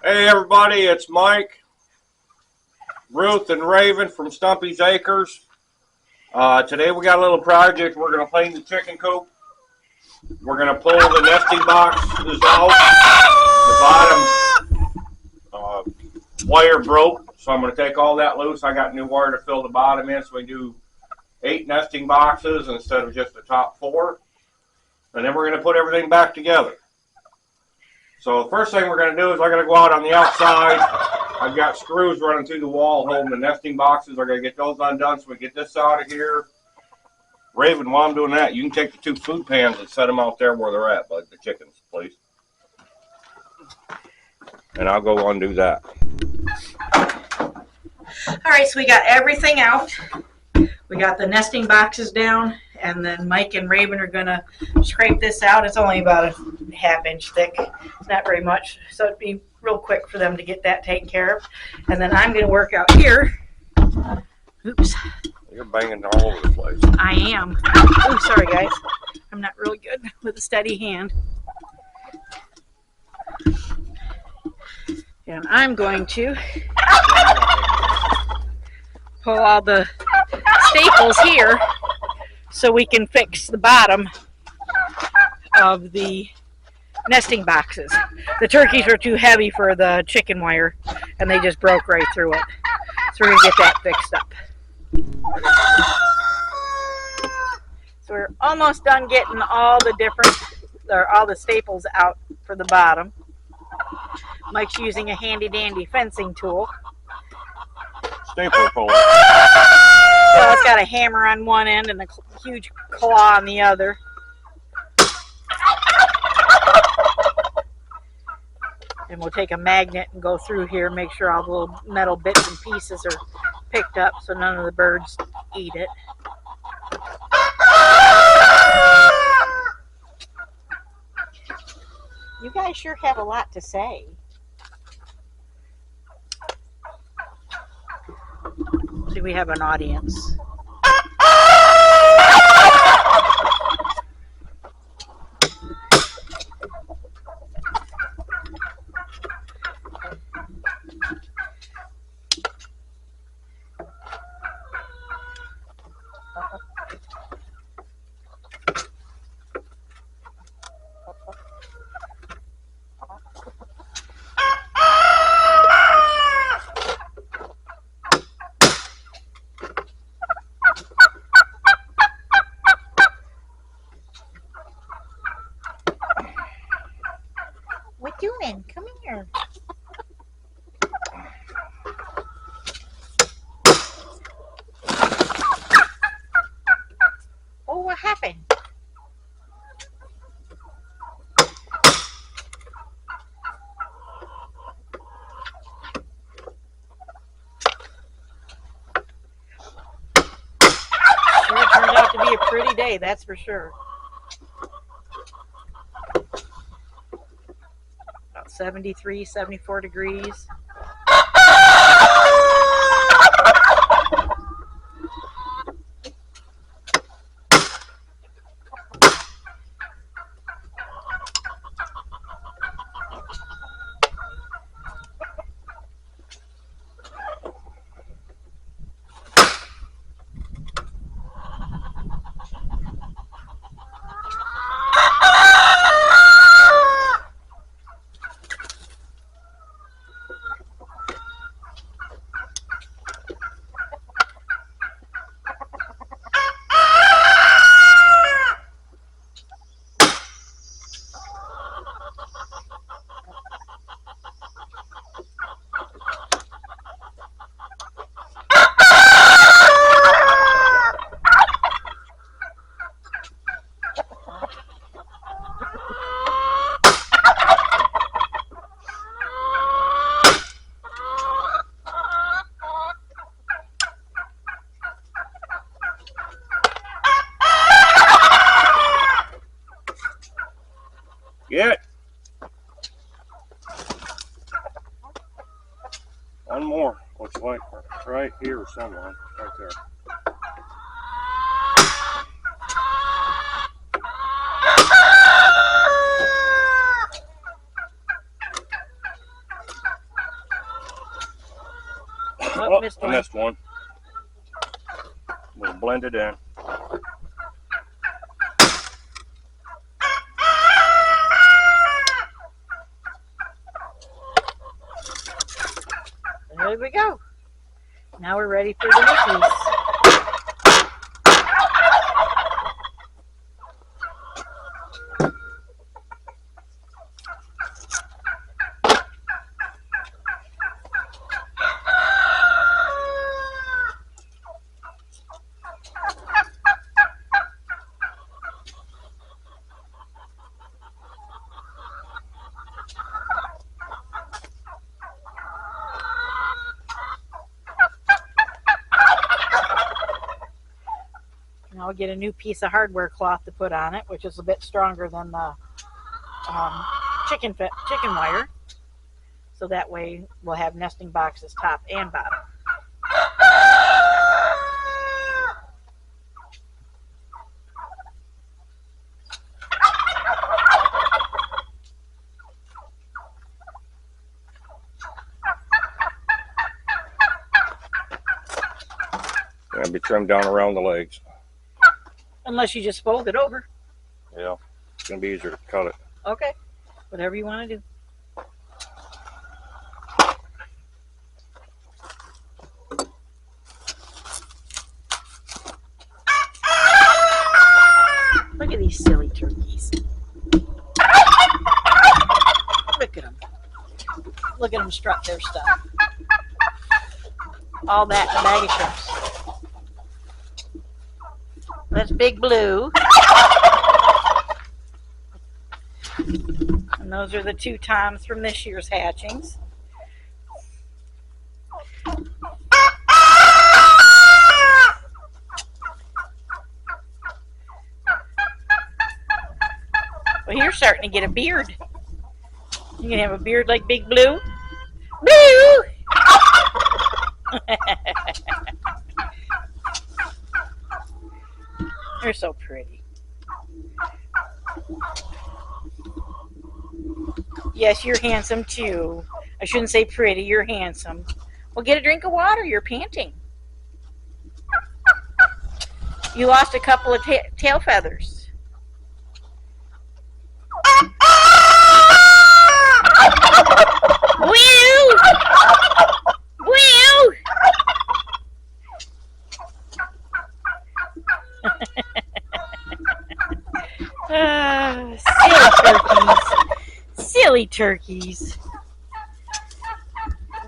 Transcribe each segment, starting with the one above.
Hey everybody, it's Mike, Ruth, and Raven from Stumpy's Acres. Today we got a little project. We're going to clean the chicken coop. We're going to pull the nesting boxes out. The bottom wire broke, so I'm going to take all that loose. I got new wire to fill the bottom in, so we do 8 nesting boxes instead of just the top 4. And then we're going to put everything back together. So the first thing we're going to do is I'm going to go out on the outside. I've got screws running through the wall holding the nesting boxes. I'm going to get those undone so we get this out of here. Raven, while I'm doing that, you can take the 2 food pans and set them out there where they're at, like the chickens, please. And I'll go undo that. All right, so we got everything out. We got the nesting boxes down, and then Mike and Raven are going to scrape this out. It's only about a ½ inch thick. It's not very much, so it'd be real quick for them to get that taken care of. And then I'm going to work out here. Oops. You're banging all over the place. I am. Oh, sorry, guys. I'm not really good with a steady hand. And I'm going to pull all the staples here so we can fix the bottom of the nesting boxes. The turkeys were too heavy for the chicken wire and they just broke right through it. So we're going to get that fixed up. So we're almost done getting all the staples out for the bottom. Mike's using a handy dandy fencing tool. Stapler puller. So it's got a hammer on one end and a huge claw on the other. And we'll take a magnet and go through here, make sure all the little metal bits and pieces are picked up so none of the birds eat it. You guys sure have a lot to say. See, we have an audience. What doing? Come here. Oh, what happened? Sure turned out to be a pretty day, that's for sure. 73, 74 degrees. Get one more. Looks like right here somewhere. Right there. Oh, missed I one. missed one. We'll blend it in. There we go. Now we're ready for the new piece. Now we'll get a new piece of hardware cloth to put on it, which is a bit stronger than the chicken wire. So that way we'll have nesting boxes top and bottom. Gonna be trimmed down around the legs. Unless you just fold it over. Yeah, it's gonna be easier to cut it. Okay, whatever you want to do. Look at these silly turkeys. Look at them. Look at them strut their stuff. All that in a bag of shrimps. That's Big Blue. And those are the 2 toms from this year's hatchings. Well, you're starting to get a beard. You can have a beard like Big Blue. Blue! You're so pretty. Yes, you're handsome too. I shouldn't say pretty, you're handsome. Well, get a drink of water, you're panting. You lost a couple of tail feathers. Woo! Woo! Silly turkeys. Silly turkeys.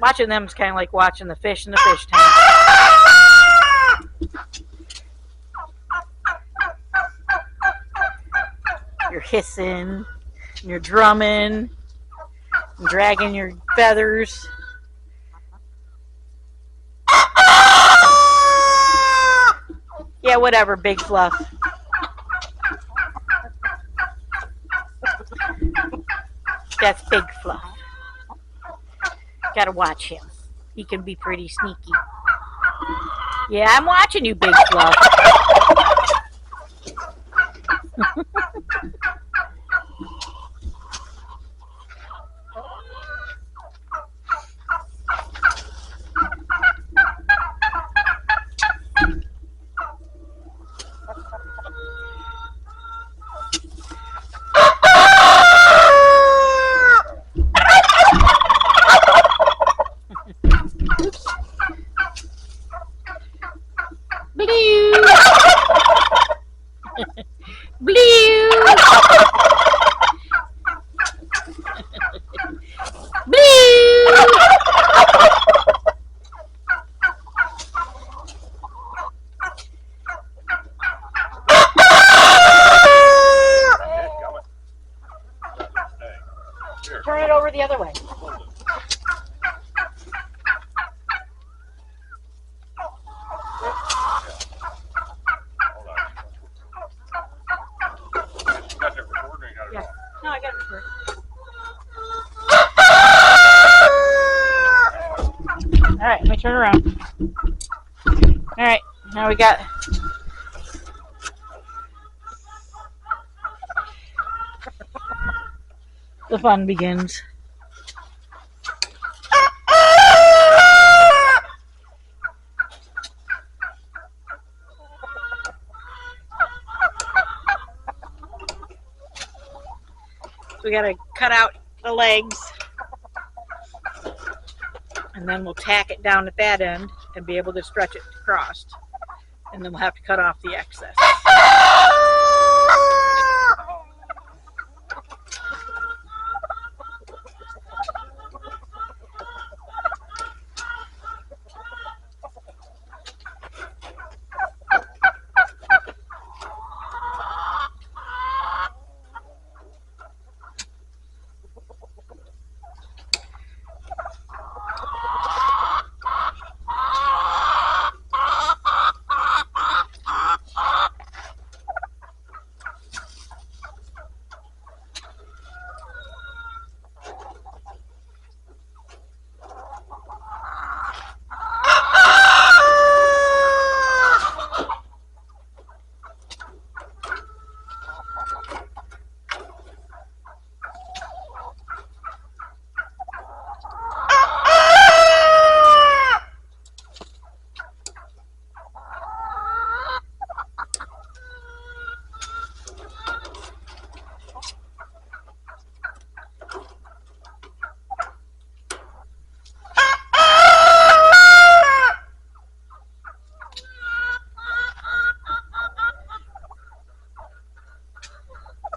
Watching them is kind of like watching the fish in the fish tank. You're hissing, and you're drumming, and dragging your feathers. Yeah, whatever, Big Fluff. That's Big Fluff. Gotta watch him. He can be pretty sneaky. Yeah, I'm watching you, Big Fluff. Blue. Blue. Blue. Turn it over the other way. Yeah. No, I got it first. All right, let me turn around. All right, now we got the fun begins. we got to cut out the legs, and then we'll tack it down at that end and be able to stretch it across. And then we'll have to cut off the excess.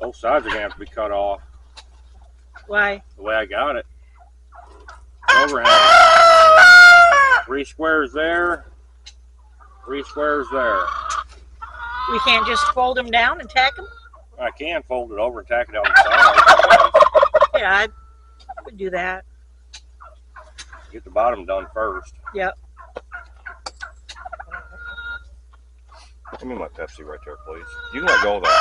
Both sides are gonna have to be cut off. Why? The way I got it. Overhand. 3 squares there. 3 squares there. We can't just fold them down and tack them? I can fold it over and tack it on the side. Yeah, I would do that. Get the bottom done first. Yep. Give me my Pepsi right there, please. You can let go of that.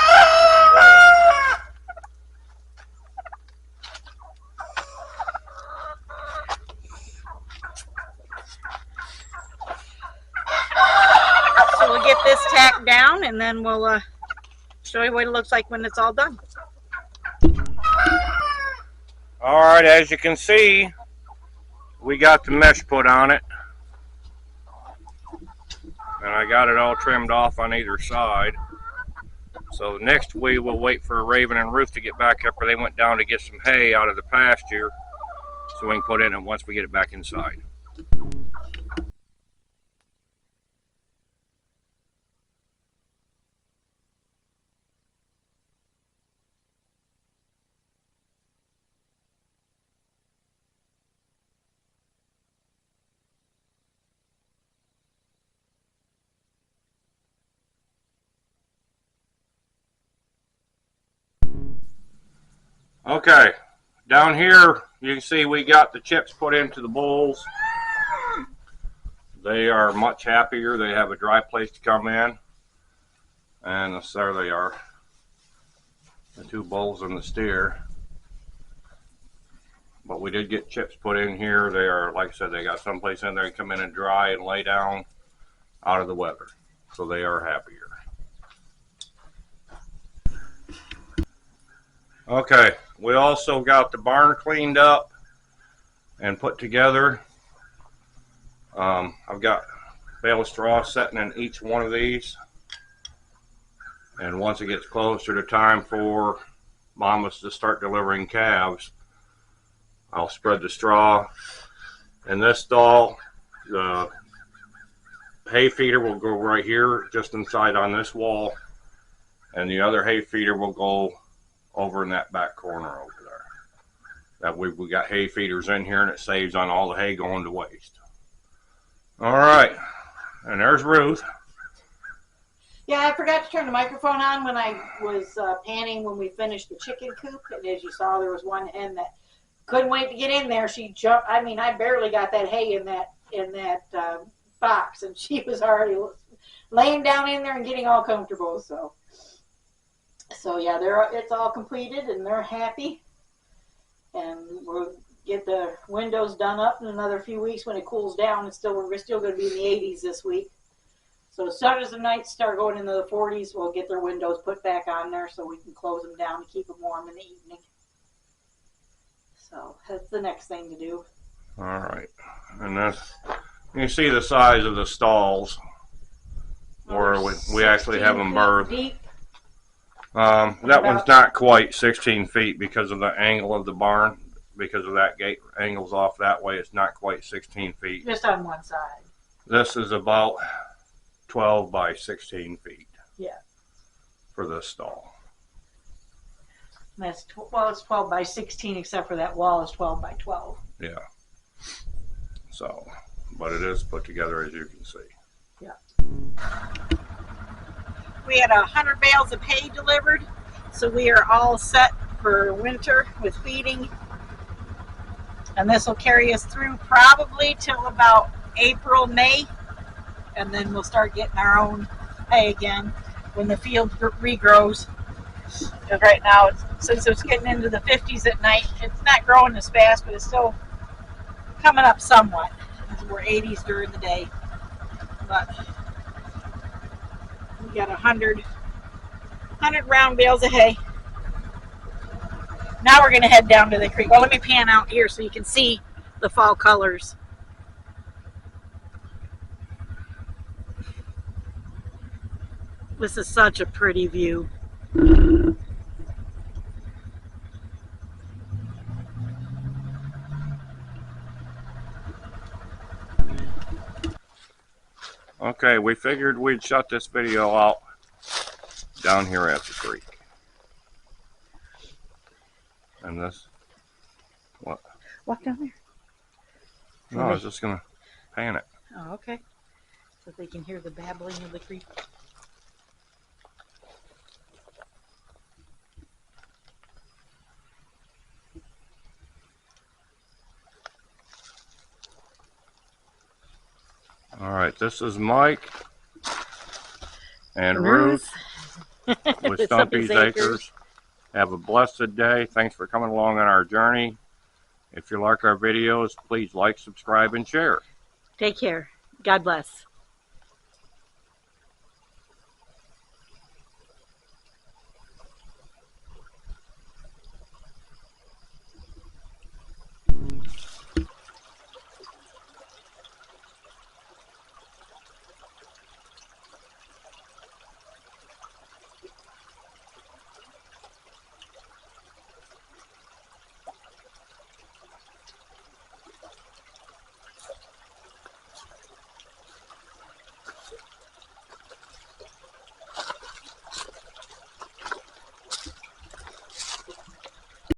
So we'll get this tacked down, and then we'll show you what it looks like when it's all done. All right, as you can see, we got the mesh put on it. And I got it all trimmed off on either side. So next we will wait for Raven and Ruth to get back up, or they went down to get some hay out of the pasture, so we can put in it once we get it back inside. Okay, down here you can see we got the chips put into the bowls. They are much happier. They have a dry place to come in. And there they are. The 2 bowls and the steer. But we did get chips put in here. They are, like I said, they got someplace in there to come in and dry and lay down out of the weather. So they are happier. Okay, we also got the barn cleaned up and put together. I've got a bale of straw sitting in each one of these. And once it gets closer to time for mamas to start delivering calves, I'll spread the straw. In this stall, the hay feeder will go right here, just inside on this wall. And the other hay feeder will go over in that back corner over there. That way we got hay feeders in here, and it saves on all the hay going to waste. All right, and there's Ruth. Yeah, I forgot to turn the microphone on when I was panning when we finished the chicken coop. And as you saw, there was one hen that couldn't wait to get in there. She jumped. I mean, I barely got that hay in that box, and she was already laying down in there and getting all comfortable. So yeah, it's all completed, and they're happy. And we'll get the windows done up in another few weeks when it cools down. We're still going to be in the 80s this week. So as soon as the nights start going into the 40s, we'll get their windows put back on there so we can close them down to keep them warm in the evening. So that's the next thing to do. All right, and that's, you see the size of the stalls where we actually have them berthed. Deep. That one's not quite 16 feet because of the angle of the barn. Because of that gate angles off that way, it's not quite 16 feet. Just on one side. This is about 12 by 16 feet. Yeah. For this stall. And that's well, it's 12 by 16, except for that wall is 12 by 12. Yeah. So, but it is put together, as you can see. Yeah. We had 100 bales of hay delivered, so we are all set for winter with feeding. And this will carry us through probably till about April, May, and then we'll start getting our own hay again when the field regrows. Because right now, since it's getting into the 50s at night, it's not growing as fast, but it's still coming up somewhat. We're 80s during the day, but we got 100 round bales of hay. Now we're going to head down to the creek. Well, let me pan out here so you can see the fall colors. This is such a pretty view. Okay, we figured we'd shut this video out down here at the creek. And this, what? Walk down there. No, I was just going to pan it. Oh, okay. So they can hear the babbling of the creek. All right, this is Mike and Ruth with Stumpy's Acres. Have a blessed day. Thanks for coming along on our journey. If you like our videos, please like, subscribe, and share. Take care. God bless.